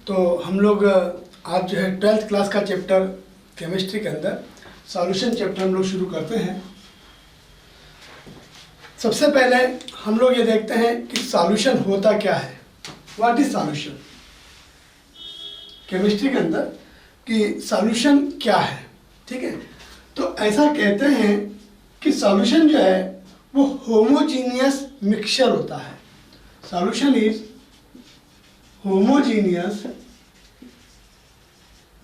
तो हम लोग आज जो है 12th क्लास का चैप्टर केमिस्ट्री के अंदर सॉल्यूशन चैप्टर हम लोग शुरू करते हैं। सबसे पहले हम लोग ये देखते हैं कि सॉल्यूशन होता क्या है, व्हाट इज सॉल्यूशन केमिस्ट्री के अंदर, कि सॉल्यूशन क्या है। ठीक है, तो ऐसा कहते हैं कि सॉल्यूशन जो है वो होमोजीनियस मिक्सचर होता है। Solution is homogeneous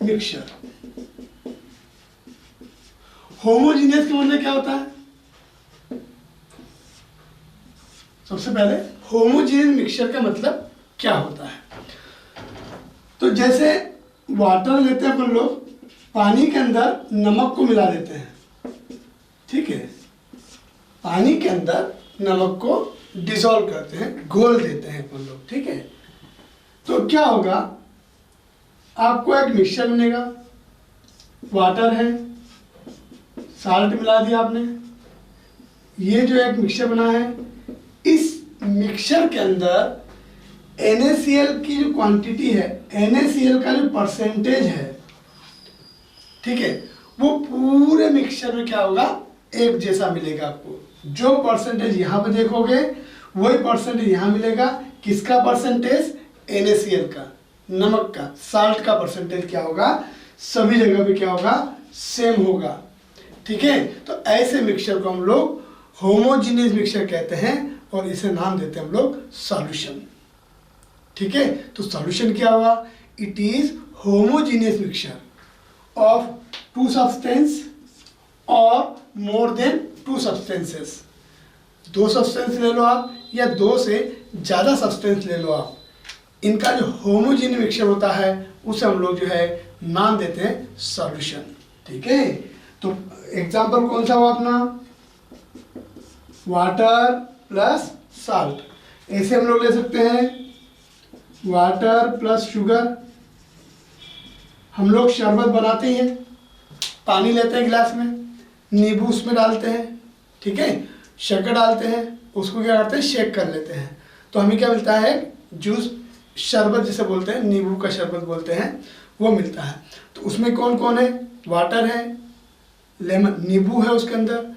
mixture. Homogeneous का मतलब क्या होता है? सबसे पहले होमोजीनियस मिक्सचर का मतलब क्या होता है? तो जैसे वाटर लेते हैं अपन लोग, पानी के अंदर नमक को मिला देते हैं। ठीक है, पानी के अंदर नमक को डिसॉल्व करते हैं, घोल देते हैं अपन लोग। ठीक है, तो क्या होगा, आपको एक मिक्सचर बनेगा। वाटर है, साल्ट मिला दिया आपने, ये जो एक मिक्सचर बना है, इस मिक्सचर के अंदर NaCl की जो क्वांटिटी है, NaCl का जो परसेंटेज है, ठीक है, वो पूरे मिक्सचर में क्या होगा, एक जैसा मिलेगा आपको। जो परसेंटेज यहाँ पे देखोगे वही परसेंटेज यहाँ मिलेगा। किसका परसेंटेज? NaCl का, नमक का, साल्ट का परसेंटेज क्या होगा, सभी जगह पे क्या होगा, सेम होगा। ठीक है, तो ऐसे मिक्सचर को हम लोग होमोजीनियस मिक्सचर कहते हैं और इसे नाम देते हैं हम लोग सॉल्यूशन। ठीक है, तो सॉल्यूशन क्या हुआ? It is homogeneous mixture of two substance और मोर देन टू सब्सटेंसेस। दो सब्सटेंस ले लो आप या दो से ज़्यादा सब्सटेंस ले लो आप, इनका जो होमोजीनियस मिक्सचर होता है उसे हम लोग जो है नाम देते हैं सॉल्यूशन। ठीक है, तो एग्जांपल कौन सा हुआ अपना? Water plus salt. ऐसे हम लोग ले सकते हैं वाटर प्लस शुगर। हम लोग शरबत बनाते हैं, पानी लेते हैं गिलास में, नींबू उसमें डालते हैं, ठीक है, शक्कर डालते हैं, उसको क्या करते हैं, शेक कर लेते हैं, तो हमें क्या मिलता है? जूस, शरबत जिसे बोलते हैं, नींबू का शरबत बोलते हैं, वो मिलता है। तो उसमें कौन कौन है? वाटर है, लेमन, नींबू है, उसके अंदर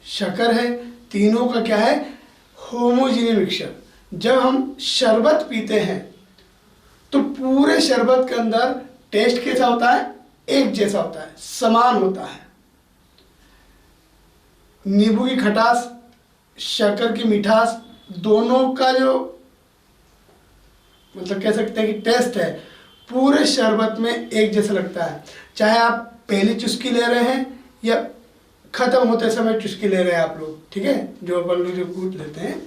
शक्कर है, तीनों का क्या है? Homogeneous mixture. जब हम शरबत पीते हैं तो पूरे शरबत के अंदर टेस्ट कैसा होता है? एक जैसा होता है, समान होता है। नींबू की खटास, शक्कर की मिठास, दोनों का जो मतलब कह सकते हैं कि टेस्ट है, पूरे शरबत में एक जैसा लगता है। चाहे आप पहली चुस्की ले रहे हैं या खत्म होते समय चुस्की ले रहे हैं आप लोग, ठीक है, जो अपन लोग जो कूट लेते हैं,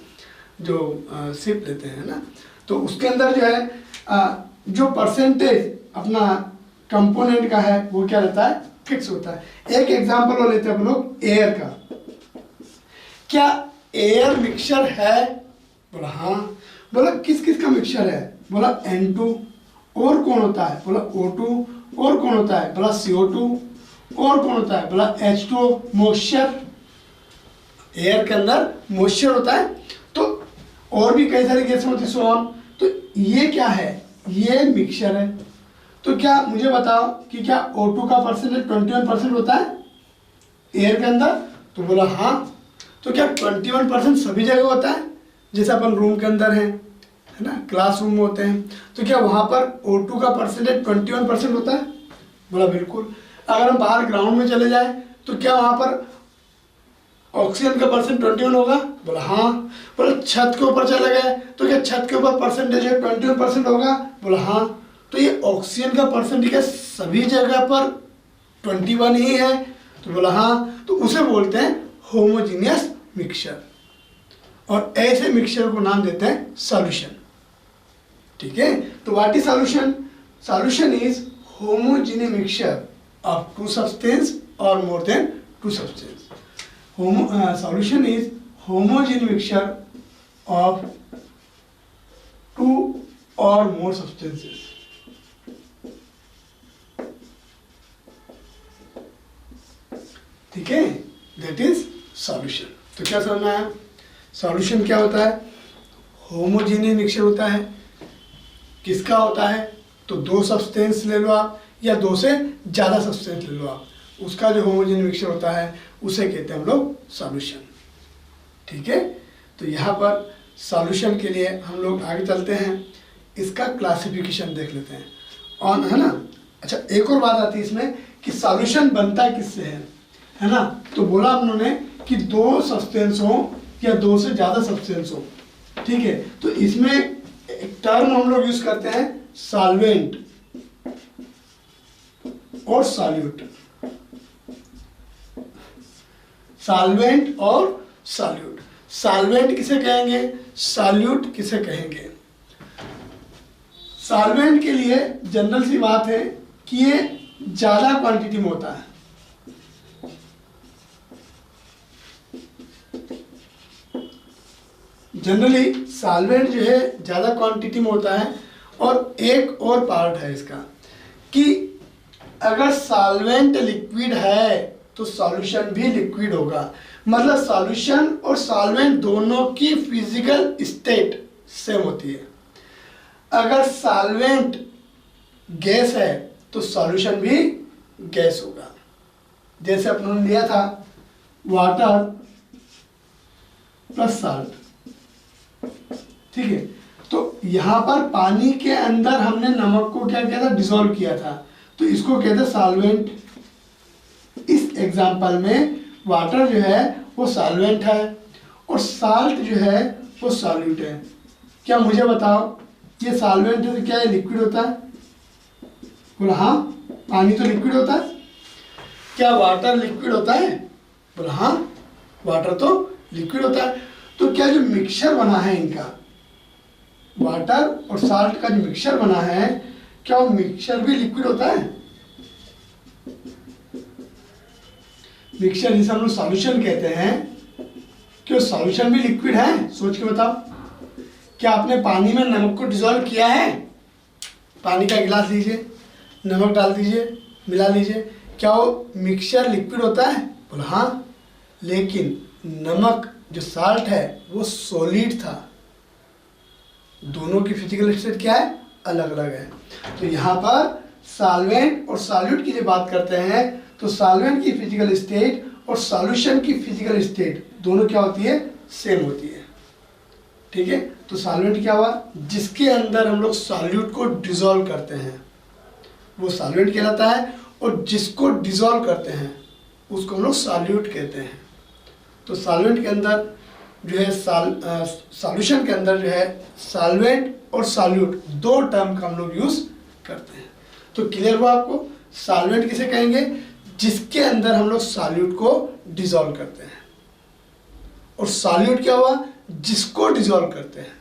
जो सिप लेते हैं ना, तो उसके अंदर जो है जो परसेंटेज अपना कंपोनेंट का है वो क्या रहता है? फिक्स होता है। एक एग्जांपल वो लेते हैं हम लोग एयर का। क्या एयर मिक्सचर है? बोला हाँ। बोला किस किस का मिक्सचर है? बोला N2। और कौन होता है? बोला O2। और कौन होता है? बोला CO2। और कौन होता है? बोला H2O, मॉइस्चर। एयर के अंदर मॉइस्चर होता है, तो और भी कई सारी गैसें होती है, सो ऑन। तो ये क्या है? ये मिक्सचर है। तो क्या मुझे बताओ कि क्या O2 का परसेंटेज 21% होता है एयर के अंदर? तो बोला हाँ। तो क्या 21% सभी जगह होता है? जैसे अपन रूम के अंदर है ना, क्लासरूम में होते हैं, तो क्या वहाँ पर O2 का परसेंटेज 21% होता है? बोला बिल्कुल। अगर हम बाहर ग्राउंड में चले जाए तो क्या वहाँ पर ऑक्सीजन का परसेंट 21 होगा? बोला हाँ। बोला छत के ऊपर चले गए तो क्या छत के ऊपर परसेंटेज 21% होगा? बोला हाँ। तो ये ऑक्सीजन का परसेंटेज क्या सभी जगह पर 21 ही है? तो बोला हाँ। तो उसे बोलते हैं होमोजीनियस मिक्सचर, और ऐसे मिक्सचर को नाम देते हैं सॉल्यूशन। ठीक है, तो what is solution? Solution is homogeneous mixture of two substance और more than two substance. Solution is homogeneous mixture of two or more substances. ठीक है, that is solution। तो क्या समझना है? सॉल्यूशन क्या होता है? होमोजीनियस मिक्सचर होता है। किसका होता है? तो 2 सब्सटेंस ले लो आप या 2 से ज़्यादा सब्सटेंस ले लो आप, उसका जो होमोजेनियस मिक्सचर होता है उसे कहते हैं हम लोग सॉल्यूशन। ठीक है, तो यहाँ पर सॉल्यूशन के लिए हम लोग आगे चलते हैं, इसका क्लासिफिकेशन देख लेते हैं और, है ना। अच्छा, एक और बात आती है इसमें कि सॉल्यूशन बनता किससे है ना। तो बोला हम लोगों ने कि 2 सब्सटेंस हो या 2 से ज़्यादा सब्सटेंस हो, ठीक है। तो इसमें एक टर्म हम लोग यूज करते हैं सॉल्वेंट और सॉल्यूट। सॉल्वेंट और सॉल्यूट, सॉल्वेंट किसे कहेंगे, सॉल्यूट किसे कहेंगे। सॉल्वेंट के लिए जनरल सी बात है कि ये ज्यादा क्वांटिटी में होता है। जनरली सॉल्वेंट जो है ज्यादा क्वांटिटी में होता है। और एक और पार्ट है इसका कि अगर सॉल्वेंट लिक्विड है तो सॉल्यूशन भी लिक्विड होगा। मतलब सॉल्यूशन और सॉल्वेंट दोनों की फिजिकल स्टेट सेम होती है। अगर सॉल्वेंट गैस है तो सॉल्यूशन भी गैस होगा। जैसे अपन ने लिया था वाटर प्लस सॉल्ट, ठीक है। तो यहां पर पानी के अंदर हमने नमक को क्या किया था, डिसॉल्व किया था, तो इसको कहते हैं सॉल्वेंट। इस एग्जांपल में वाटर जो है वो सॉल्वेंट है और साल्ट जो है वो सॉल्यूट है। क्या मुझे बताओ, ये सॉल्वेंट है तो क्या ये लिक्विड होता है? बोला हाँ, पानी तो लिक्विड होता है। क्या वाटर लिक्विड होता है? बोला हाँ, वाटर तो लिक्विड होता है। तो क्या जो मिक्सचर बना है इनका, वाटर और साल्ट का जो मिक्सचर बना है, क्या वो मिक्सचर भी लिक्विड होता है? मिक्सचर जिसे हम लोग सॉल्यूशन कहते हैं, क्या सॉल्यूशन भी लिक्विड है? सोच के बताओ। क्या आपने पानी में नमक को डिसॉल्व किया है? पानी का गिलास लीजिए, नमक डाल दीजिए, मिला लीजिए, क्या वो मिक्सचर लिक्विड होता है? बोला हाँ, लेकिन नमक जो साल्ट है वो सॉलिड था। दोनों की फिजिकल स्टेट क्या है, अलग अलग है। तो यहाँ पर सॉल्वेंट और सॉल्यूट की जब बात करते हैं तो सॉल्वेंट की फिजिकल स्टेट और सॉल्यूशन की फिजिकल स्टेट दोनों क्या होती है, सेम होती है। ठीक है, तो सॉल्वेंट क्या हुआ, जिसके अंदर हम लोग सॉल्यूट को डिसॉल्व करते हैं वो सॉल्वेंट कहलाता है, और जिसको डिसॉल्व करते हैं उसको हम लोग सॉल्यूट कहते हैं। तो सॉल्वेंट के अंदर जो है सॉल्यूशन के अंदर जो है सॉल्वेंट और सॉल्यूट दो टर्म का हम लोग यूज करते हैं। तो क्लियर हुआ आपको, सॉल्वेंट किसे कहेंगे, जिसके अंदर हम लोग सॉल्यूट को डिसॉल्व करते हैं, और सॉल्यूट क्या हुआ, जिसको डिसॉल्व करते हैं।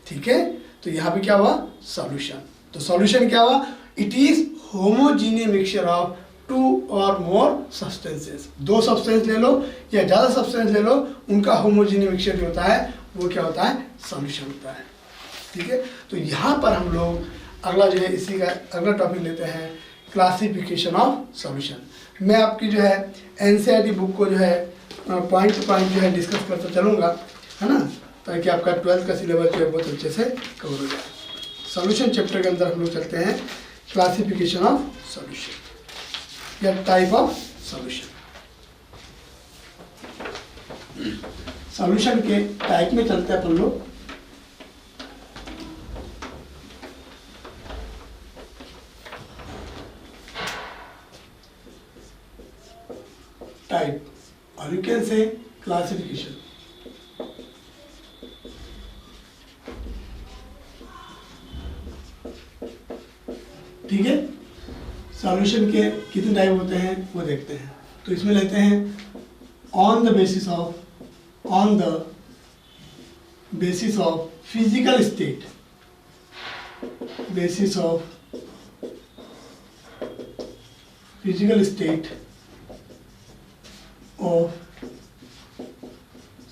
ठीक है, तो यहाँ पे क्या हुआ, सॉल्यूशन। तो सॉल्यूशन क्या हुआ, it is homogeneous mixture of 2 और मोर सब्सटेंसेस। 2 सब्सटेंस ले लो या ज़्यादा सब्सटेंस ले लो, उनका होमोजीनियस मिक्सचर जो होता है वो क्या होता है, सॉल्यूशन होता है। ठीक है, तो यहाँ पर हम लोग अगला जो है इसी का अगला टॉपिक लेते हैं, क्लासिफिकेशन ऑफ सॉल्यूशन। मैं आपकी जो है एनसीईआरटी बुक को जो है पॉइंट टू पॉइंट जो है डिस्कस करता चलूँगा, है ना, ताकि आपका 12th का सिलेबस जो है बहुत अच्छे से कवर हो जाए। सॉल्यूशन चैप्टर के अंदर हम लोग चलते हैं क्लासिफिकेशन ऑफ सॉल्यूशन या टाइप ऑफ सॉल्यूशन। सॉल्यूशन के टाइप में चलते हैं अपन लोग। टाइप और यू कैन से क्लासिफिकेशन। ठीक है, सॉल्यूशन के कितने टाइप होते हैं वो देखते हैं। तो इसमें लेते हैं on the basis of physical state, basis of physical state of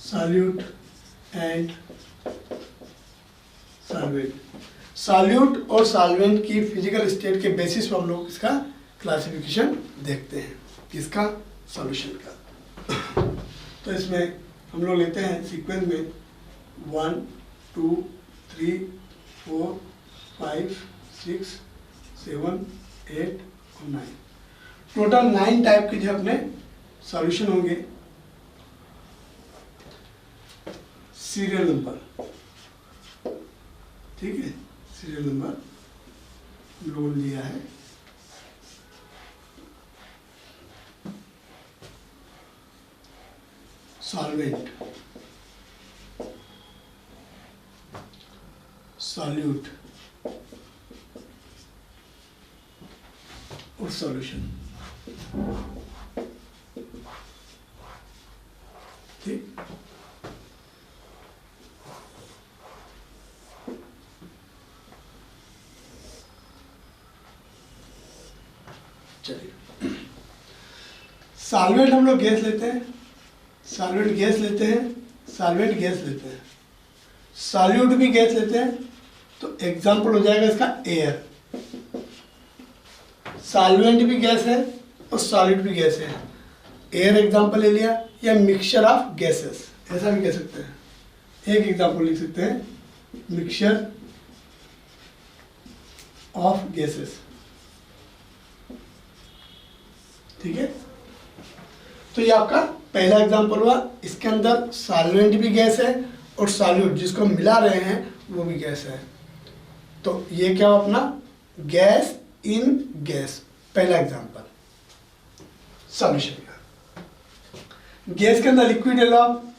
solute and solvent. Solute और सॉल्वेंट की फिजिकल स्टेट के बेसिस पर हम लोग इसका क्लासिफिकेशन देखते हैं, किसका, सॉल्यूशन का। तो इसमें हम लोग लेते हैं सीक्वेंस में 1 2 3 4 5 6, 7, 8 और 9, टोटल 9 टाइप के जो अपने सॉल्यूशन होंगे। सीरियल नंबर, ठीक है, सीरियल नंबर लोन लिया है। सॉल्वेंट, सॉल्यूट और सॉल्यूशन, ठीक। चलिए, सॉल्वेंट हम लोग गैस लेते हैं, सॉल्वेंट गैस लेते हैं, सॉल्वेंट गैस लेते हैं, सॉल्यूट भी गैस लेते हैं। तो एग्जाम्पल हो जाएगा इसका एयर। सॉल्वेंट भी गैस है और सॉल्यूट भी गैस है। एयर एग्जाम्पल ले लिया, या मिक्सचर ऑफ गैसेस ऐसा भी कह सकते हैं। एक एग्जाम्पल लिख सकते हैं, मिक्सचर ऑफ गैसेस, ठीक है। तो ये आपका पहला एग्जाम्पल हुआ। इसके अंदर सॉल्वेंट भी गैस है और सॉल्यूट जिसको मिला रहे हैं वो भी गैस है। तो ये क्या हुआ अपना गैस इन गैस, पहला एग्जाम्पल सॉल्यूशन का। गैस के अंदर लिक्विड ले लो आप।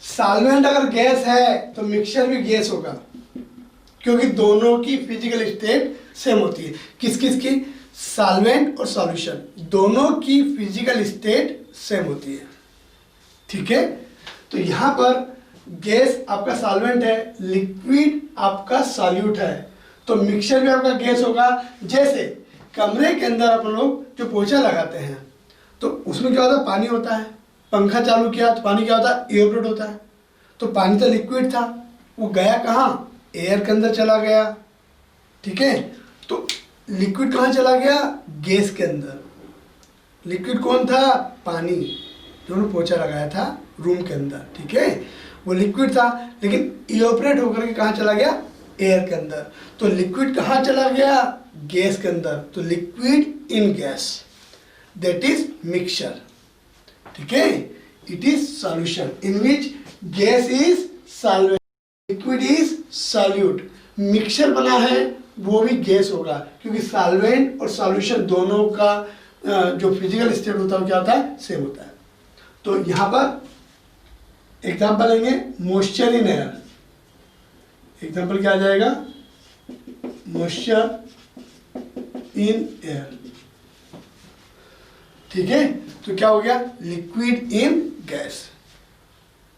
सॉल्वेंट अगर गैस है तो मिक्सचर भी गैस होगा, क्योंकि दोनों की फिजिकल स्टेट सेम होती है। किस किस की? सॉल्वेंट और सॉल्यूशन दोनों की फिजिकल स्टेट सेम होती है, ठीक है। तो यहां पर गैस आपका सॉल्वेंट है, लिक्विड आपका सॉल्यूट है, तो मिक्सचर भी आपका गैस होगा। जैसे कमरे के अंदर अपन लोग जो पोछा लगाते हैं तो उसमें क्या होता है, पानी होता है। पंखा चालू किया तो पानी क्या होता है, एयरफ्लो होता है। तो पानी तो लिक्विड था, वो गया कहाँ, एयर के अंदर चला गया, ठीक है। तो लिक्विड कहाँ चला गया, गैस के अंदर। लिक्विड कौन था, पानी, जो पोछा लगाया था रूम के अंदर, ठीक है, वो लिक्विड था। लेकिन इवेपोरेट होकर के कहाँ चला गया, एयर के अंदर। तो लिक्विड कहाँ चला गया, गैस के अंदर। तो liquid in gas, that is mixture, ठीक है। It is solution in which gas is solvent, liquid is solute. Mixture बना है वो भी गैस होगा, क्योंकि सॉल्वेंट और सॉल्यूशन दोनों का जो फिजिकल स्टेट होता है क्या होता है, सेम होता है। तो यहां पर एग्जांपल लेंगे, मॉइस्चर इन एयर। एग्जांपल क्या आ जाएगा, मॉइस्चर इन एयर, ठीक है। तो क्या हो गया, लिक्विड इन गैस,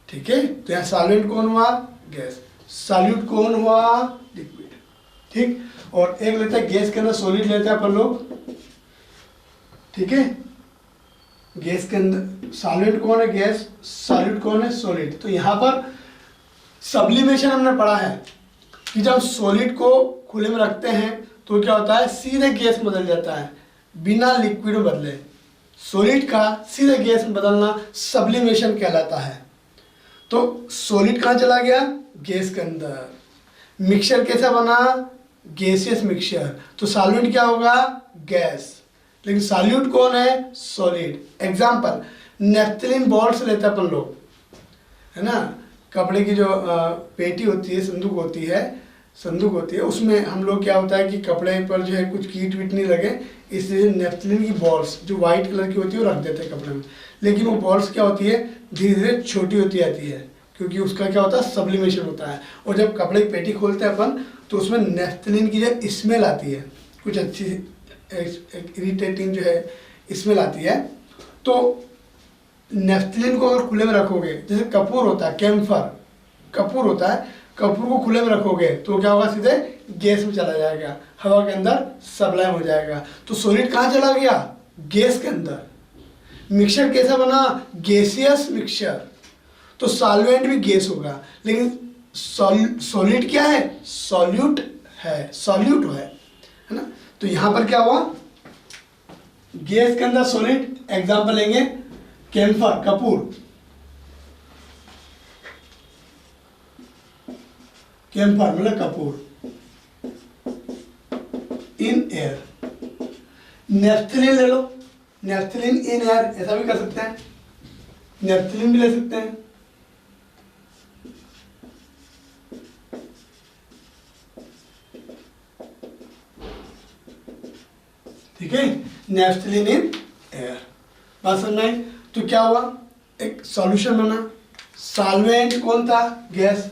ठीक है। तो यहां सॉल्वेंट कौन हुआ, गैस, सॉल्यूट कौन हुआ, लिक्विड, ठीक। और एक लेते हैं गैस के अंदर सॉलिड लेते हैं अपन लोग, ठीक है। गैस के अंदर सॉलिड कौन है, गैस, सॉलिड कौन है, सॉलिड। तो यहां पर सब्लिमेशन हमने पढ़ा है कि जब सॉलिड को खुले में रखते हैं तो क्या होता है, सीधे गैस में बदल जाता है, बिना लिक्विड में बदले। सॉलिड का सीधे गैस में बदलना सब्लिमेशन कहलाता है। तो सॉलिड कहाँ चला गया, गैस के अंदर। मिक्सचर कैसा बना, गैसियस मिक्सचर। तो सॉल्वेंट क्या होगा, गैस, लेकिन सॉल्यूट कौन है, सॉलिड। एग्जांपल, नेफ्थलीन बॉल्स लेते हैं अपन लोग, है ना। कपड़े की जो पेटी होती है, संदूक होती है, उसमें हम लोग क्या होता है कि कपड़े पर जो है कुछ कीट वीट नहीं लगे, इसलिए नेफ्थलीन की बॉल्स जो वाइट कलर की होती है वो रख देते हैं कपड़े में। लेकिन वो बॉल्स क्या होती है, धीरे धीरे छोटी होती जाती है, क्योंकि उसका क्या होता है, सब्लिमेशन होता है। और जब कपड़े की पेटी खोलते हैं अपन तो उसमें नेफ्थलीन की जो स्मेल आती है, कुछ अच्छी इरिटेटिंग जो है स्मेल आती है। तो नेफ्थलीन को अगर खुले में रखोगे, जैसे कपूर होता है, कैम्फर कपूर होता है, कपूर को खुले में रखोगे तो क्या होगा, सीधे गैस में चला जाएगा, हवा के अंदर सब्लाइम हो जाएगा। तो सॉलिड कहाँ चला गया, गैस के अंदर। मिक्सचर कैसा बना, गैसियस मिक्सचर। तो सॉल्वेंट भी गैस होगा, लेकिन सॉलिड क्या है, सॉल्यूट है ना। तो यहां पर क्या हुआ, गैस के अंदर सॉलिड। एग्जांपल लेंगे, कैम्फर, कपूर, कैम्फर मतलब कपूर, इन एयर। नेफ्थलीन ले लो, नेफ्थलीन इन एयर, ऐसा भी कर सकते हैं, नेफ्थलीन भी ले सकते हैं। ठीक है, नेफ्थलीन इन एयर। बात समझ में आई? तो क्या हुआ, एक सॉल्यूशन बना। सॉल्वेंट कौन था, गैस।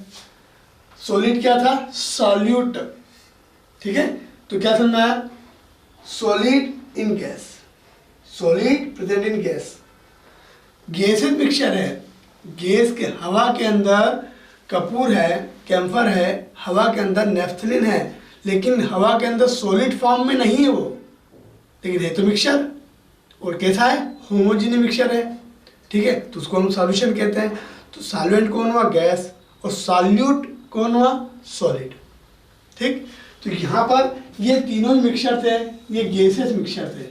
सॉलिड क्या था, सॉल्यूट। ठीक है, तो क्या समझ में आया, solid in gas, solid present in gas. Gases mixture है, गैस के हवा के अंदर कपूर है, कैम्फर है, हवा के अंदर नेफ्थलीन है, लेकिन हवा के अंदर सॉलिड फॉर्म में नहीं है वो, लेकिन है तो मिक्सचर। और कैसा है, होमोजीनियस मिक्सचर है। ठीक है, तो उसको हम सॉल्यूशन कहते हैं। तो सॉल्वेंट कौन हुआ, गैस, और सॉल्यूट कौन हुआ, सॉलिड। ठीक, तो यहाँ पर ये तीनों मिक्सचर थे, ये गैसेस मिक्सचर थे,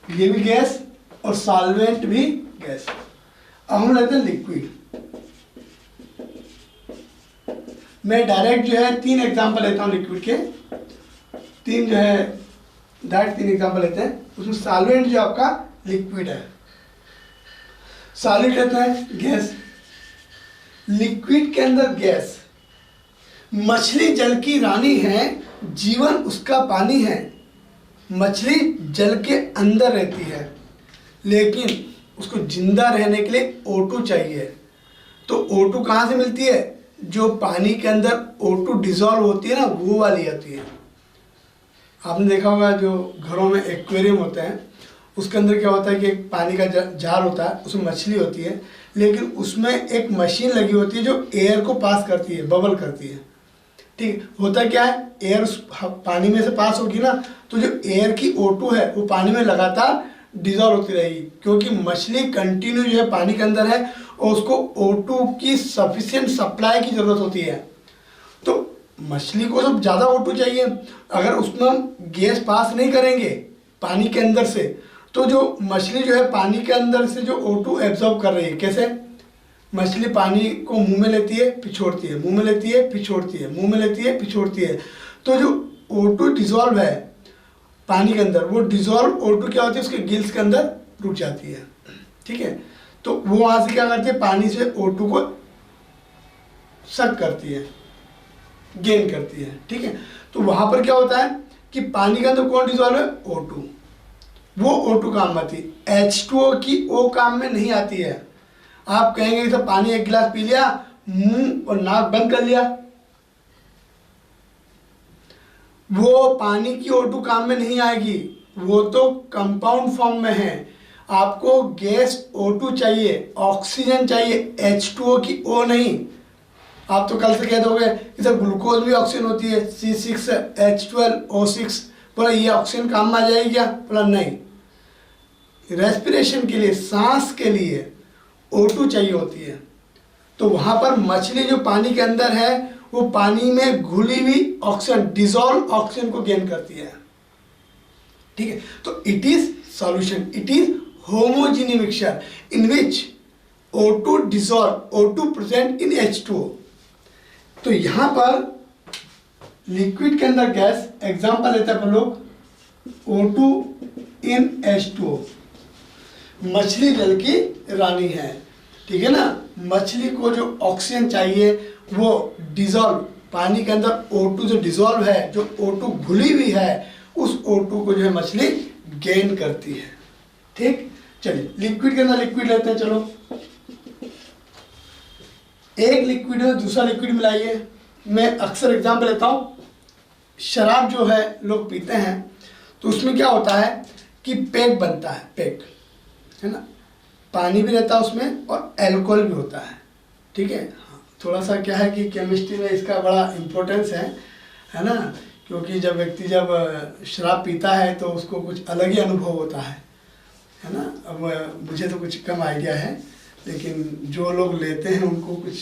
ये भी गैस और सॉल्वेंट भी गैस। अब हम लेते हैं लिक्विड। मैं डायरेक्ट जो है 3 एग्जांपल लेता हूँ लिक्विड के, 3 जो है डायरेक्ट 3 एग्जांपल लेते हैं। उसमें सॉल्वेंट जो आपका लिक्विड है, सॉलिड कहते हैं गैस, लिक्विड के अंदर गैस। मछली जल की रानी है, जीवन उसका पानी है। मछली जल के अंदर रहती है, लेकिन उसको जिंदा रहने के लिए O2 चाहिए। तो O2 कहाँ से मिलती है, जो पानी के अंदर O2 डिजॉल्व होती है ना, वो वाली आती है। आपने देखा होगा जो घरों में एक्वेरियम होते हैं, उसके अंदर क्या होता है कि एक पानी का जार होता है, उसमें मछली होती है, लेकिन उसमें एक मशीन लगी होती है जो एयर को पास करती है, बबल करती है। ठीक, होता क्या है, एयर उस पानी में से पास होगी ना, तो जो एयर की O2 है वो पानी में लगातार डिजॉल्व होती रहेगी, क्योंकि मछली कंटिन्यू जो है पानी के अंदर है और उसको O2 की सफिशिएंट सप्लाई की ज़रूरत होती है। तो मछली को जब ज़्यादा O2 चाहिए, अगर उसमें हम गैस पास नहीं करेंगे पानी के अंदर से, तो जो मछली जो है पानी के अंदर से जो O2 एब्जॉर्ब कर रही है, कैसे, मछली पानी को मुंह में लेती है, पिछोड़ती है, मुंह में लेती है, पिछोड़ती है, मुंह में लेती है, पिछोड़ती है। तो जो O2 डिजॉल्व है पानी के अंदर, वो डिजॉल्व O2 क्या होती है, उसके गिल्स के अंदर रुक जाती है। ठीक है, तो वो वहाँ से क्या करती है, पानी से O2 को सक करती है, गेन करती है। ठीक है, तो वहाँ पर क्या होता है कि पानी के अंदर कौन डिजॉल्व है, O2, वो O2 काम आती है। H2O की O काम में नहीं आती है। आप कहेंगे कि तो पानी 1 गिलास पी लिया, मुंह और नाक बंद कर लिया, वो पानी की O2 काम में नहीं आएगी, वो तो कंपाउंड फॉर्म में है। आपको गैस O2 चाहिए, ऑक्सीजन चाहिए, H2O की O नहीं। आप तो कल से कह दोगे कि सर ग्लूकोज भी ऑक्सीजन होती है, C6H12O6, बोला ये ऑक्सीजन काम में आ जाएगी क्या, बोला नहीं। रेस्पिरेशन के लिए, सांस के लिए O2 चाहिए होती है। तो वहाँ पर मछली जो पानी के अंदर है, वो पानी में घुली हुई ऑक्सीजन, डिजॉल्व ऑक्सीजन को गेन करती है। ठीक है, तो it is solution, it is homogeneous mixture in which O2 dissolve, O2 present in H2O। तो यहाँ पर लिक्विड के अंदर गैस, एग्जांपल लेते हैं अपन लोग, O2 in H2O। मछली जल की रानी है, ठीक है ना। मछली को जो ऑक्सीजन चाहिए वो डिजॉल्व, पानी के अंदर O2 जो डिजॉल्व है, जो O2 घुली हुई है, उस O2 को जो है मछली गेन करती है। ठीक, चलिए लिक्विड के अंदर लिक्विड लेते हैं। चलो, एक लिक्विड है दूसरा लिक्विड मिलाइए। मैं अक्सर एग्जांपल लेता हूँ, शराब जो है लोग पीते हैं, तो उसमें क्या होता है कि पैक बनता है, पैक है ना, पानी भी रहता है उसमें और अल्कोहल भी होता है। ठीक है, थोड़ा सा क्या है कि केमिस्ट्री में इसका बड़ा इम्पोर्टेंस है ना, क्योंकि जब व्यक्ति जब शराब पीता है तो उसको कुछ अलग ही अनुभव होता है ना। अब मुझे तो कुछ कम आइडिया है, लेकिन जो लोग लेते हैं उनको कुछ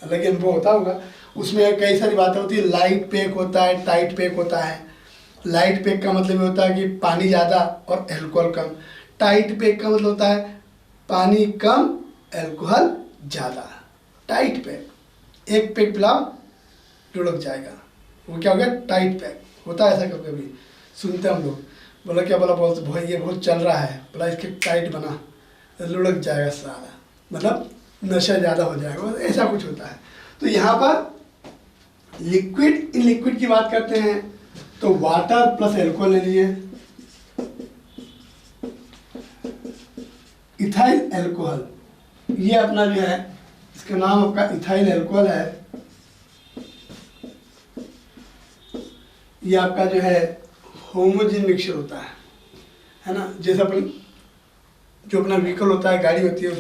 अलग ही अनुभव होता होगा। उसमें कई सारी बातें होती है, लाइट पैक होता है, टाइट पैक होता है। लाइट पैक का मतलब ये होता है कि पानी ज़्यादा और अल्कोहल कम। टाइट पैक का मतलब होता है पानी कम अल्कोहल ज़्यादा। टाइट पैक, एक पैक पिलाओ लुढ़क जाएगा, वो क्या हो गया, टाइट पैक। होता है ऐसा कभी कभी, सुनते हम लोग। बोला क्या बोला, बहुत भाई ये बहुत चल रहा है, बोला इसके टाइट बना, लुढ़क जाएगा सारा, मतलब नशा ज़्यादा हो जाएगा, ऐसा कुछ होता है। तो यहाँ पर लिक्विड, इन लिक्विड की बात करते हैं तो वाटर प्लस एल्कोहल ले लिए, इथाइल एल्कोहल, ये अपना जो है इसका नाम आपका इथाइल एल्कोहल है। ये आपका जो है होमोजेन मिक्सचर होता है ना। जैसे अपन जो अपना व्हीकल होता है, गाड़ी होती है,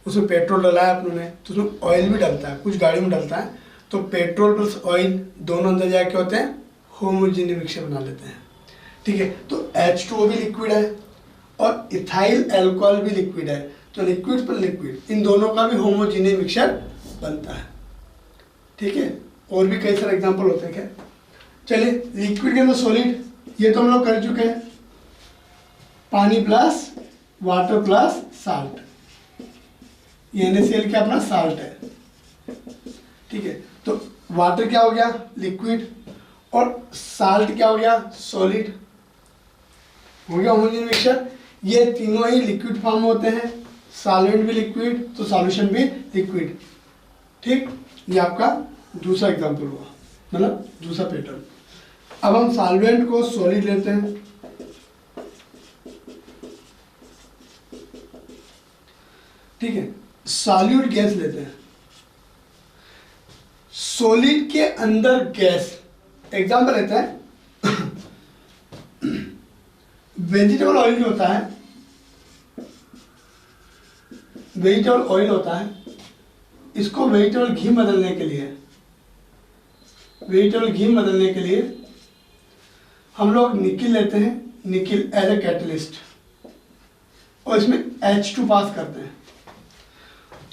उसमें पेट्रोल डाला है अपनों ने, तो उसमें ऑयल भी डलता है, कुछ गाड़ी में डलता है, तो पेट्रोल प्लस ऑयल दोनों अंदर जाके क्या होते हैं, होमोजेनियस मिक्सचर बना लेते हैं। ठीक है, तो H2O भी लिक्विड है और इथाइल एल्कोहल भी लिक्विड है, तो लिक्विड पर लिक्विड इन दोनों का भी होमोजेनियस मिक्सचर बनता है। ठीक है, और भी कई सारे एग्जांपल होते हैं क्या। चलिए, लिक्विड के अंदर सॉलिड, ये तो हम लोग कर चुके हैं, पानी प्लस वाटर प्लस साल्ट, ये NaCl क्या अपना साल्ट है। ठीक है, तो वाटर क्या हो गया, लिक्विड, और साल्ट क्या हो गया, सॉलिड, हो गया होमोजेनियस मिक्सचर। ये तीनों ही लिक्विड फॉर्म में होते हैं, सॉल्वेंट भी लिक्विड तो सॉल्यूशन भी लिक्विड। ठीक, ये आपका दूसरा एग्जांपल हुआ, मतलब दूसरा पैटर्न। अब हम सॉल्वेंट को सॉलिड लेते हैं, ठीक है, सॉल्यूट गैस लेते हैं, सॉलिड के अंदर गैस। एग्जांपल लेते हैं वेजिटेबल ऑयल जो होता है, वेजिटेबल ऑयल होता है, इसको वेजिटेबल घी बदलने के लिए, वेजिटेबल घी बदलने के लिए हम लोग निकिल लेते हैं, निकिल एज ए कैटलिस्ट, और इसमें H2 पास करते हैं।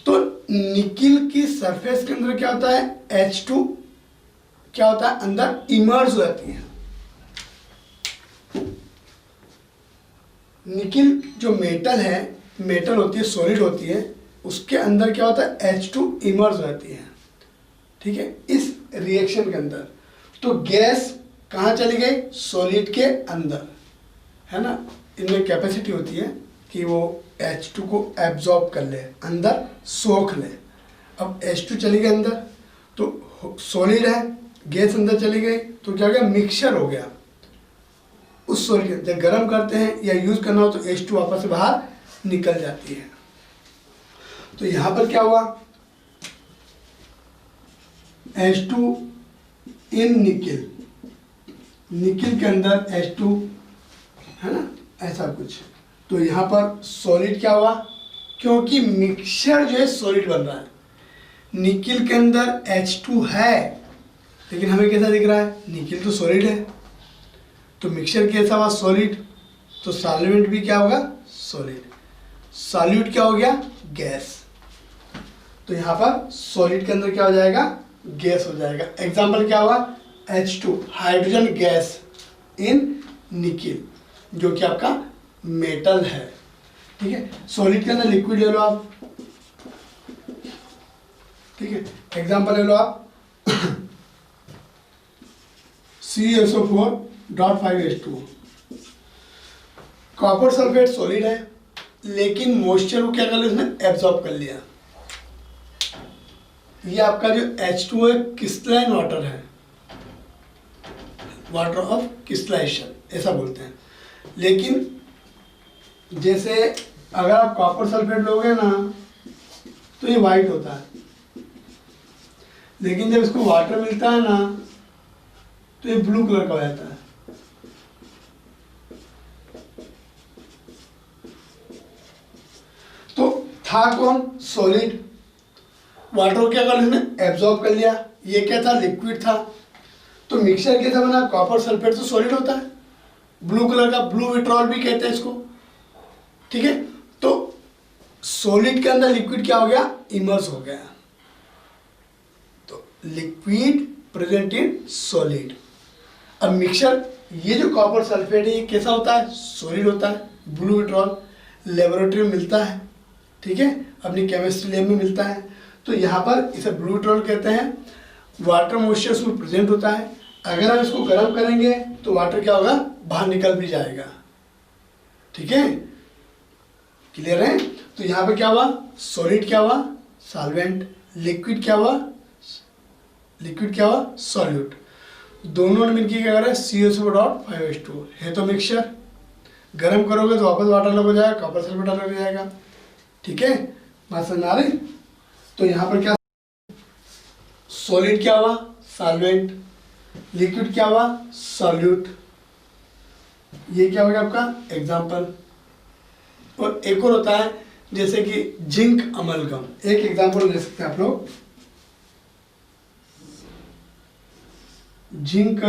तो निकिल की सरफेस के अंदर क्या होता है, H2 क्या होता है, अंदर इमर्ज हो जाती है। निकिल जो मेटल है, मेटल होती है, सॉलिड होती है, उसके अंदर क्या होता है, H2 इमर्ज हो जाती है। ठीक है, इस रिएक्शन के अंदर तो गैस कहाँ चली गई, सॉलिड के अंदर, है ना। इनमें कैपेसिटी होती है कि वो H2 को एब्जॉर्ब कर ले, अंदर सोख ले। अब H2 चली गई अंदर, तो सॉलिड है, गैस अंदर चली गई, तो क्या हो गया, मिक्सचर हो गया। उस सॉलिड जब गर्म करते हैं या यूज करना हो तो H2 वापस से बाहर निकल जाती है। तो यहाँ पर क्या हुआ, H2 इन निकिल, निकिल के अंदर H2, है ना, ऐसा कुछ। तो यहाँ पर सॉलिड क्या हुआ, क्योंकि मिक्सचर जो है सॉलिड बन रहा है, निकिल के अंदर H2 है, लेकिन हमें कैसा दिख रहा है, निकिल तो सॉलिड है, तो मिक्सचर कैसा हुआ, सॉलिड, तो सॉल्वेंट भी क्या होगा, सॉलिड, सॉल्यूट क्या हो गया, गैस। तो यहाँ पर सॉलिड के अंदर क्या हो जाएगा, गैस हो जाएगा। एग्जाम्पल क्या हुआ, H2 hydrogen gas in nickel, जो कि आपका मेटल है। ठीक है, सॉलिड के अंदर लिक्विड ले लो आप, ठीक है, एग्जाम्पल ले लो आप CSO4.5H2। कॉपर सल्फेट सॉलिड है, लेकिन मॉइस्चर को क्या कर लिया, उसने एब्जॉर्ब कर लिया। ये आपका जो H2 है, क्रिस्टलाइन वाटर है, वाटर ऑफ क्रिस्टलाइजेशन ऐसा बोलते हैं। लेकिन जैसे अगर आप कॉपर सल्फेट लोगे ना, तो ये वाइट होता है, लेकिन जब इसको वाटर मिलता है ना, तो ये ब्लू कलर का हो जाता है। तो था कौन, सॉलिड, वाटर को क्या कर लिया, एब्जॉर्ब कर लिया। ये क्या था, लिक्विड था। तो मिक्सचर कैसा बना, कॉपर सल्फेट तो सॉलिड होता है, ब्लू कलर का, ब्लू विट्रॉल भी कहते हैं इसको। ठीक है, तो सॉलिड के अंदर लिक्विड क्या हो गया, इमर्ज हो गया। तो लिक्विड प्रेजेंट इन सॉलिड। अब मिक्सचर, ये जो कॉपर सल्फेट है, ये कैसा होता है, सॉलिड होता है, ब्लू विट्रॉल लेबोरेटरी में मिलता है। ठीक है, अपनी केमिस्ट्री लैब में मिलता है। तो यहाँ पर इसे ब्लू विट्रॉल कहते हैं। वाटर मॉइस्चर उसमें प्रेजेंट होता है, अगर हम इसको गर्म करेंगे तो वाटर क्या होगा, बाहर निकल भी जाएगा। ठीक है, क्लियर है। तो यहाँ पे क्या हुआ, सॉलिड क्या हुआ, सॉल्वेंट, लिक्विड क्या हुआ, सॉल्यूट। दोनों ने मिलकर क्या करा, CH4.5H2 है तो मिक्सचर। गर्म करोगे तो वापस वाटर अलग हो जाएगा, कॉपर सल्फेट अलग हो जाएगा। ठीक है, बात समझ आ रही। तो यहाँ पर क्या, सॉलिड क्या हुआ, सॉल्वेंट, लिक्विड क्या हुआ, सॉल्यूट। ये क्या हो गया आपका एग्जाम्पल। और एक और होता है जैसे कि जिंक अमलगम, एक एग्जाम्पल ले सकते हैं आप लोग, जिंक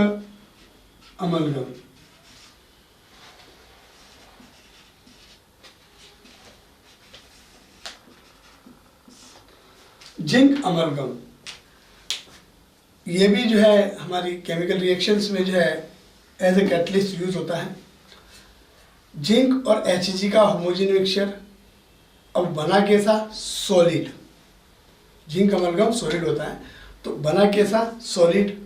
अमलगम। जिंक अमलगम ये भी जो है हमारी केमिकल रिएक्शंस में जो है एज ए कैटलिस्ट यूज होता है। जिंक और Hg का होमोजेन मिक्सचर, अब बना कैसा, सॉलिड। जिंक अमलगम सॉलिड होता है, तो बना कैसा, सॉलिड।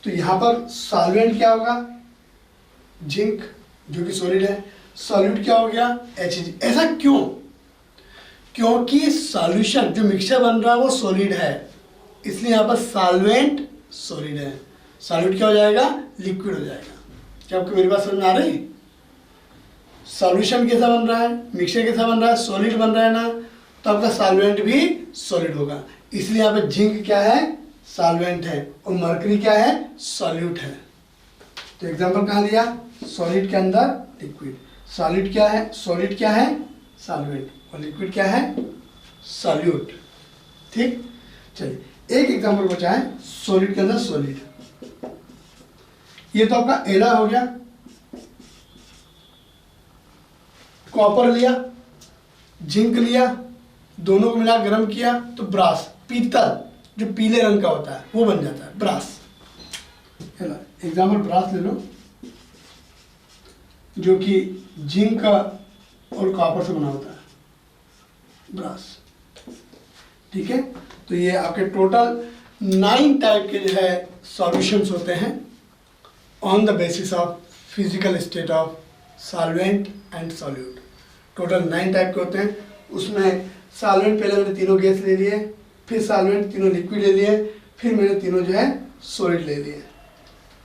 तो यहाँ पर सॉल्वेंट क्या होगा, जिंक जो कि सॉलिड है, सॉल्यूट क्या हो गया, Hg। ऐसा क्यों, क्योंकि सॉल्यूशन जो मिक्सचर बन रहा है वो सॉलिड है, इसलिए यहाँ पर सॉल्वेंट सॉलिड है, सॉल्यूट क्या हो जाएगा, लिक्विड हो जाएगा। क्या आपको मेरी बात समझ में आ रही। सॉल्यूशन कैसा बन रहा है, मिक्सचर कैसा बन रहा है, सॉलिड बन रहा है ना, तो आपका सॉल्वेंट भी सॉलिड होगा। इसलिए यहाँ पे जिंक क्या है, सॉल्वेंट है, और मरकरी क्या है, सॉल्यूट है। तो एग्जांपल कहाँ दिया, सॉलिड के अंदर लिक्विड, सॉलिड क्या है, सॉलिड क्या है, सॉल्वेंट, और लिक्विड क्या है, सॉल्यूट। ठीक, चलिए एक एग्जांपल बचा है, सॉलिड के अंदर सॉलिड। ये तो आपका एला हो गया। कॉपर लिया, जिंक लिया, दोनों को मिला गर्म किया तो ब्रास, पीतल जो पीले रंग का होता है वो बन जाता है ब्रास। एग्जाम्पल ब्रास ले लो, जो कि जिंक और कॉपर से बना होता है, ब्रास। ठीक है, तो ये आपके टोटल 9 टाइप के जो है सॉल्यूशंस होते हैं on the basis of physical state of solvent and solute. Total 9 type के होते हैं। उसमें सॉल्वेंट पहले मैंने तीनों गैस ले लिए, फिर सॉल्वेंट तीनों लिक्विड ले लिए, फिर मैंने तीनों जो है सॉलिड ले लिए।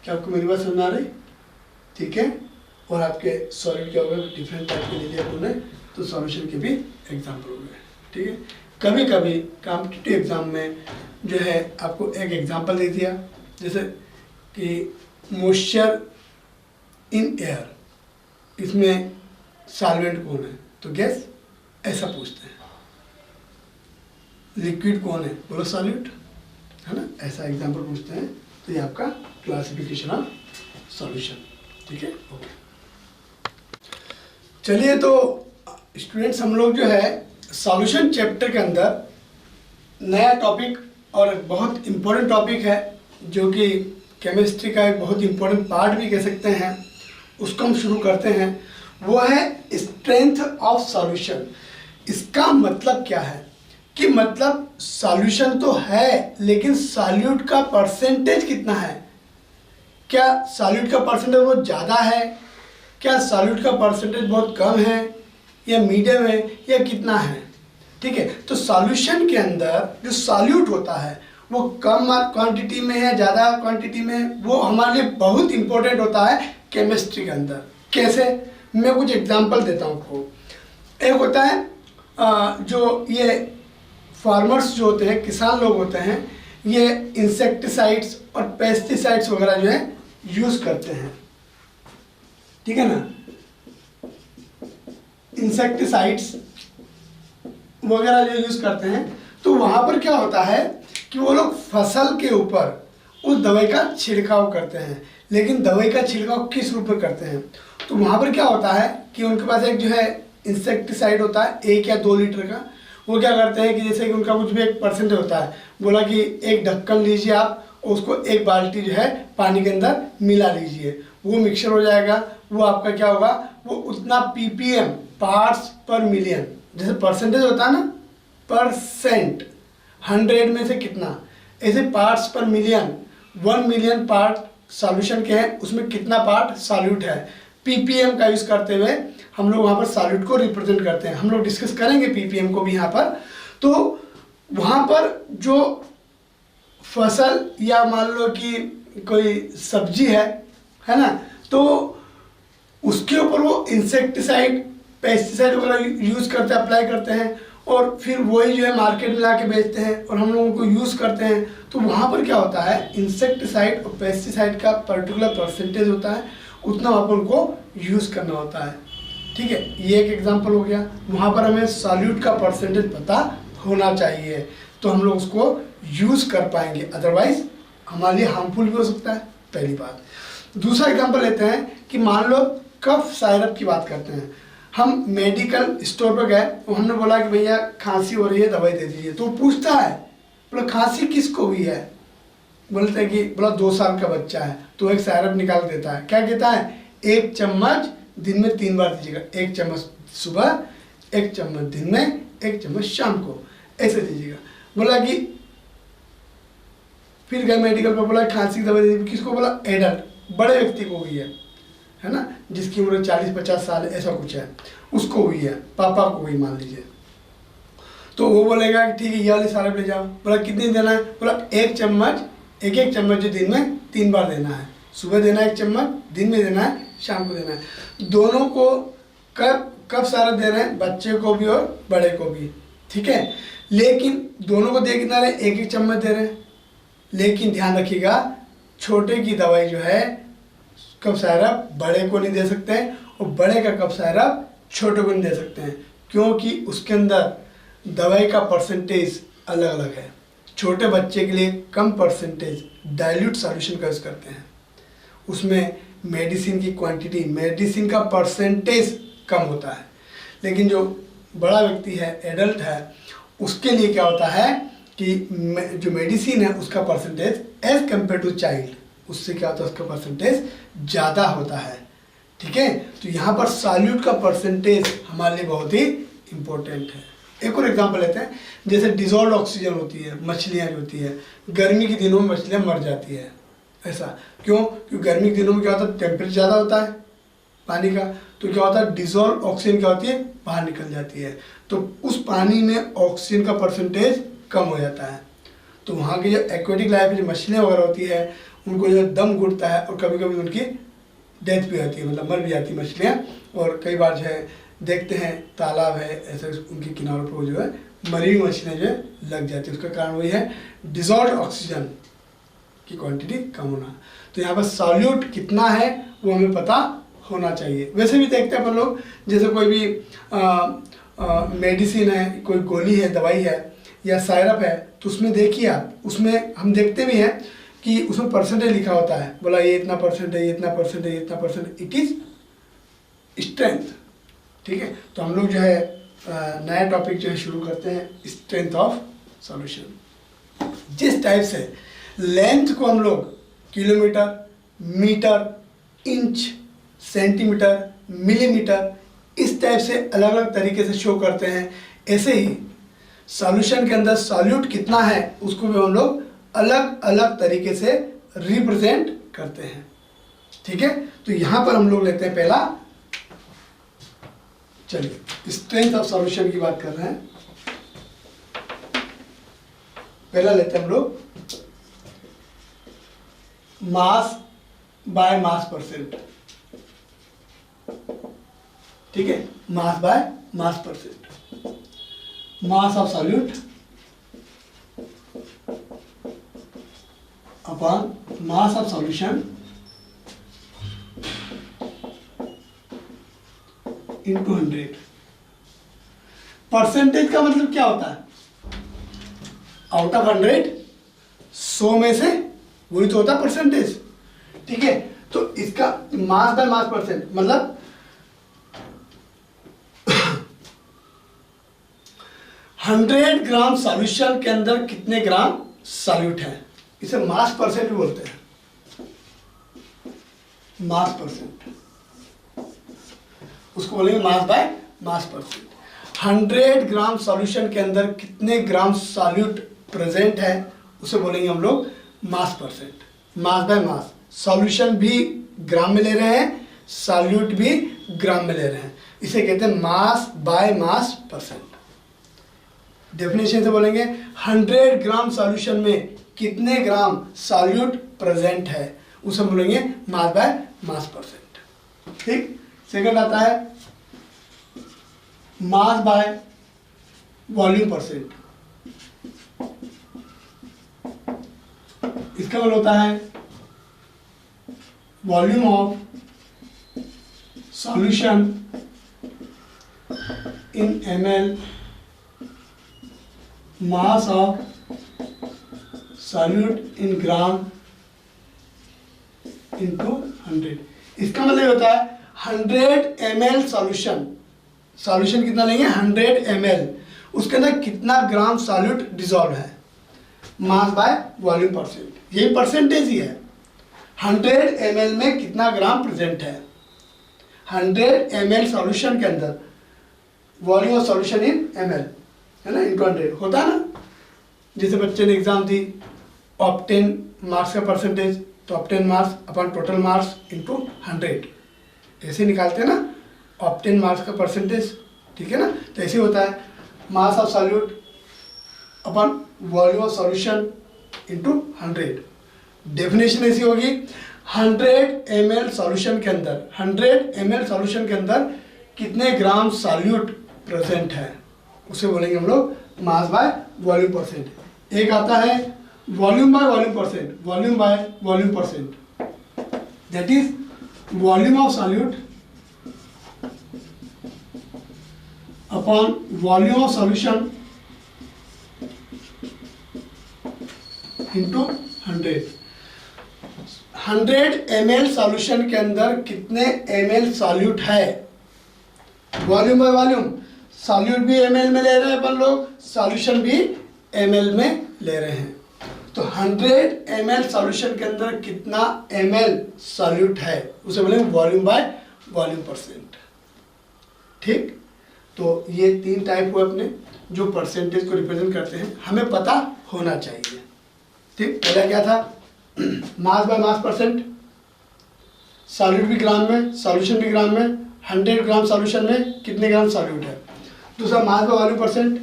क्या आपको मेरी बात समझ आ रही। ठीक है, और आपके सॉलिड क्या हो गए, डिफरेंट टाइप के ले लिए आपने, तो सॉल्यूशन के भी एग्जाम्पल हो गए। ठीक है, कभी कभी कॉम्पिटिटिव एग्जाम में जो है आपको एक एग्जाम्पल दे दिया, जैसे कि मॉइस्चर इन एयर, इसमें सॉल्वेंट कौन है, तो गैस, ऐसा पूछते हैं। लिक्विड कौन है, बोलो सॉल्यूट, है ना, ऐसा एग्जाम्पल पूछते हैं। तो ये आपका क्लासिफिकेशन ऑफ सॉल्यूशन। ठीक है, ओके। चलिए, तो स्टूडेंट्स हम लोग जो है सॉल्यूशन चैप्टर के अंदर नया टॉपिक, और बहुत इम्पोर्टेंट टॉपिक है, जो कि केमिस्ट्री का एक बहुत इम्पोर्टेंट पार्ट भी कह सकते हैं, उसको हम शुरू करते हैं। वो है स्ट्रेंथ ऑफ सॉल्यूशन। इसका मतलब क्या है कि मतलब सॉल्यूशन तो है, लेकिन सॉल्यूट का परसेंटेज कितना है। क्या सॉल्यूट का परसेंटेज बहुत ज़्यादा है, क्या सॉल्यूट का परसेंटेज बहुत कम है, या मीडियम है, या कितना है। ठीक है, तो सॉल्यूशन के अंदर जो सॉल्यूट होता है वो कम क्वांटिटी में है, ज़्यादा क्वांटिटी में, वो हमारे लिए बहुत इंपॉर्टेंट होता है केमिस्ट्री के अंदर। कैसे, मैं कुछ एग्जांपल देता हूँ आपको। एक होता है जो ये फार्मर्स जो होते हैं, किसान लोग होते हैं, ये इंसेक्टिसाइड्स और पेस्टिसाइड्स वगैरह जो है यूज़ करते हैं। ठीक है ना, इंसेक्टिसाइड्स वगैरह जो यूज़ करते हैं, तो वहाँ पर क्या होता है कि वो लोग फसल के ऊपर उस दवाई का छिड़काव करते हैं। लेकिन दवाई का छिड़काव किस रूप में करते हैं, तो वहाँ पर क्या होता है कि उनके पास एक जो है इंसेक्टिसाइड होता है 1 या 2 लीटर का। वो क्या करते हैं कि जैसे कि उनका कुछ भी एक परसेंट होता है, बोला कि एक ढक्कन लीजिए आप, उसको 1 बाल्टी जो है पानी के अंदर मिला लीजिए, वो मिक्सर हो जाएगा। वो आपका क्या होगा, वो उतना ppm, पार्ट्स पर मिलियन, जैसे परसेंटेज होता है ना, परसेंट, 100 में से कितना, ऐसे पार्ट्स पर मिलियन, 1 मिलियन पार्ट सॉल्यूशन के हैं उसमें कितना पार्ट सॉल्यूट है, पीपीएम का यूज करते हुए हम लोग वहाँ पर सॉल्यूट को रिप्रेजेंट करते हैं। हम लोग डिस्कस करेंगे पीपीएम को भी यहाँ पर। तो वहाँ पर जो फसल या मान लो कि कोई सब्जी है ना, तो उसके ऊपर वो इंसेक्टिसाइड पेस्टिसाइड वगैरह यूज़ करते हैं, अप्लाई करते हैं, और फिर वही जो है मार्केट में ला के बेचते हैं और हम लोग उनको यूज़ करते हैं। तो वहाँ पर क्या होता है, इंसेक्टिसाइड और पेस्टिसाइड का पर्टिकुलर परसेंटेज होता है, उतना वहाँ पर उनको यूज़ करना होता है। ठीक है, ये एक एग्जांपल हो गया। वहाँ पर हमें सॉल्यूट का परसेंटेज पता होना चाहिए तो हम लोग उसको यूज़ कर पाएंगे, अदरवाइज हमारे लिए हार्मफुल भी हो सकता है, पहली बात। दूसरा एग्जांपल लेते हैं कि मान लो कफ साइरप की बात करते हैं। हम मेडिकल स्टोर पर गए तो हमने बोला कि भैया खांसी हो रही है, दवाई दे दीजिए। तो पूछता है, बोला खांसी किसको हुई है? बोलते हैं कि बोला 2 साल का बच्चा है। तो एक साइरप निकाल देता है, क्या कहता है, 1 चम्मच दिन में 3 बार दीजिएगा, 1 चम्मच सुबह, 1 चम्मच दिन में, 1 चम्मच शाम को, ऐसे दीजिएगा। बोला कि फिर गए मेडिकल पर, बोला खांसी की दवाई दे दीजिए, किसको? बोला एडल्ट, बड़े व्यक्ति को हुई है ना, जिसकी उम्र 40-50 साल ऐसा कुछ है, उसको हुई है, पापा को हुई मान लीजिए। तो वो बोलेगा कि ठीक है ये वाली साइरप ले जाओ। बोला कितनी देना है? बोला 1 चम्मच, एक चम्मच जो दिन में 3 बार देना है, सुबह देना है 1 चम्मच, दिन में देना है, शाम को देना है। दोनों को कब साइरप दे रहे हैं? बच्चे को भी और बड़े को भी, ठीक है। लेकिन दोनों को दे कितना रहे? 1-1 चम्मच दे रहे हैं। लेकिन ध्यान रखिएगा, छोटे की दवाई जो है कफ साइरप बड़े को नहीं दे सकते हैं और बड़े का कफ साइरप छोटे को नहीं दे सकते हैं, क्योंकि उसके अंदर दवाई का परसेंटेज अलग अलग है। छोटे बच्चे के लिए कम परसेंटेज डाइल्यूट सॉल्यूशन का यूज़ करते हैं, उसमें मेडिसिन की क्वांटिटी, मेडिसिन का परसेंटेज कम होता है। लेकिन जो बड़ा व्यक्ति है, एडल्ट है, उसके लिए क्या होता है कि जो मेडिसिन है उसका percentage as compare to child, उससे क्या होता है, उसका परसेंटेज ज़्यादा होता है। ठीक है, तो यहाँ पर सॉल्यूट का परसेंटेज हमारे लिए बहुत ही इम्पोर्टेंट है। एक और एग्जांपल लेते हैं, जैसे डिजॉल्व ऑक्सीजन होती है, मछलियाँ जो होती है, गर्मी के दिनों में मछलियाँ मर जाती है। ऐसा क्यों? क्योंकि गर्मी के दिनों में क्या होता है, टेम्परेचर ज़्यादा होता है पानी का, तो क्या होता है, डिजॉल्व ऑक्सीजन क्या होती है, बाहर निकल जाती है, तो उस पानी में ऑक्सीजन का परसेंटेज कम हो जाता है। तो वहाँ की जो एक्वेटिक लाइफ, जो मछलियाँ वगैरह होती है, उनको जो दम घुटता है और कभी कभी उनकी डेथ भी होती है, मतलब मर भी जाती है मछलियाँ। और कई बार जो है देखते हैं तालाब है ऐसे, उनके किनारों पर जो है मरी हुई मछलियाँ जो है लग जाती है। उसका कारण वही है डिजॉल्व ऑक्सीजन की क्वांटिटी कम होना। तो यहाँ पर सॉल्यूट कितना है वो हमें पता होना चाहिए। वैसे भी देखते हैं अपन लोग, जैसे कोई भी मेडिसिन है, कोई गोली है, दवाई है या साइरप है, तो उसमें देखिए आप, उसमें हम देखते भी हैं कि उसमें परसेंटेज लिखा होता है, बोला ये इतना परसेंट है, ये इतना परसेंट है, ये इतना परसेंट, इट इज स्ट्रेंथ। ठीक है, तो हम लोग जो है नया टॉपिक जो है शुरू करते हैं, स्ट्रेंथ ऑफ सॉल्यूशन। जिस टाइप से लेंथ को हम लोग kilometre, metre, inch, centimetre, millimetre, इस टाइप से अलग अलग तरीके से शो करते हैं, ऐसे ही सॉल्यूशन के अंदर सॉल्यूट कितना है उसको भी हम लोग अलग अलग तरीके से रिप्रेजेंट करते हैं। ठीक है, तो यहां पर हम लोग लेते हैं पहला, चलिए स्ट्रेंथ ऑफ सॉल्यूशन की बात कर रहे हैं। पहला लेते हैं हम लोग मास बाय मास परसेंट। ठीक है, mass by mass percent, mass of solute upon mass of solution into 100। Percentage का मतलब क्या होता है, आउट ऑफ 100 100 में से, वही तो होता है परसेंटेज। ठीक है, तो इसका मास बाय मास परसेंट मतलब 100 ग्राम सॉल्यूशन के अंदर कितने ग्राम सॉल्यूट है, इसे मास परसेंट भी बोलते हैं, मास परसेंट, उसको बोलेंगे mass by mass percent. 100 gram solution के अंदर कितने ग्राम सॉल्यूट प्रेजेंट है उसे बोलेंगे हम लोग मास percent, mass by mass. Solution भी ग्राम में ले रहे हैं, सॉल्यूट भी ग्राम में ले रहे हैं। इसे कहते हैं mass by mass percent. Definition से बोलेंगे 100 ग्राम सॉल्यूशन में कितने ग्राम सॉल्यूट प्रेजेंट है, उसे बोलेंगे मास बाय मास परसेंट। ठीक। सेकंड आता है मास बाय वॉल्यूम परसेंट। इसका मतलब होता है volume of solution in ml, mass of solute in gram into 100। इसका मतलब होता है 100 ml सॉल्यूशन कितना लेंगे 100 ml, उसके अंदर कितना ग्राम सॉल्यूट डिसॉल्व है, मास बाय वॉल्यूम परसेंट। यही परसेंटेज ही है, 100 ml में कितना ग्राम प्रेजेंट है। 100 ml सॉल्यूशन के अंदर volume of solution in ml है ना, इंटू 100 होता है ना। जैसे बच्चे ने एग्जाम दी, ऑब्टेन मार्क्स का परसेंटेज, तो obtain marks upon total marks into 100, ऐसे निकालते हैं ना ऑब्टेन मार्क्स का परसेंटेज। ठीक है ना, तो ऐसे होता है mass of solute upon volume of solution into 100। Definition ऐसी होगी 100 ml सॉल्यूशन के अंदर, 100 ml सॉल्यूशन के अंदर कितने ग्राम सॉल्यूट प्रेजेंट है, उसे बोलेंगे हम लोग मास बाय वॉल्यूम परसेंट। एक आता है volume by volume percent, volume by volume percent, that is volume of solute upon volume of solution into 100। 100 ml solution के अंदर कितने ml सॉल्यूट है, वॉल्यूम बाय वॉल्यूम, सॉल्यूट भी ml में ले रहे हैं अपन लोग, सॉल्यूशन भी ml में ले रहे हैं। तो 100 ml सॉल्यूशन के अंदर कितना ml सॉल्यूट है, उसे बोलेंगे वॉल्यूम बाय वॉल्यूम परसेंट। ठीक। तो ये 3 टाइप हुए अपने जो परसेंटेज को रिप्रेजेंट करते हैं, हमें पता होना चाहिए। ठीक। पहला क्या था, mass by mass percent, solute भी ग्राम में, सॉल्यूशन भी ग्राम में, 100 ग्राम सॉल्यूशन में कितने ग्राम सॉल्यूट है। दूसरा mass by volume percent,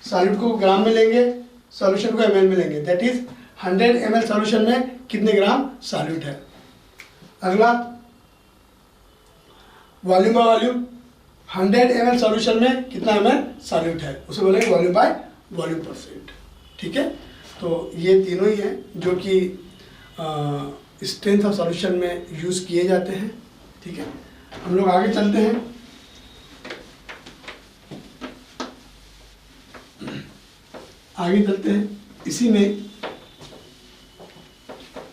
solute को ग्राम में लेंगे, सॉल्यूशन को ml में लेंगे, दैट इज 100 ml सॉल्यूशन में कितने ग्राम सॉल्यूट है। अगला volume by volume, 100 ml solution में कितना ml सॉल्यूट है, उसे बोलेंगे वॉल्यूम बाय वॉल्यूम परसेंट। ठीक है। तो ये तीनों ही हैं जो कि स्ट्रेंथ ऑफ सॉल्यूशन में यूज़ किए जाते हैं। ठीक है, हम लोग आगे चलते हैं। आगे चलते हैं, इसी में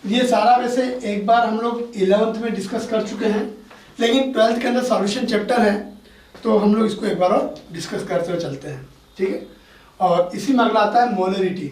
ये सारा वैसे एक बार हम लोग 11th में डिस्कस कर चुके हैं, लेकिन 12th के अंदर सॉल्यूशन चैप्टर है, तो हम लोग इसको एक बार और डिस्कस करते हुए चलते हैं। ठीक है। और इसी में अगला आता है मोलरिटी।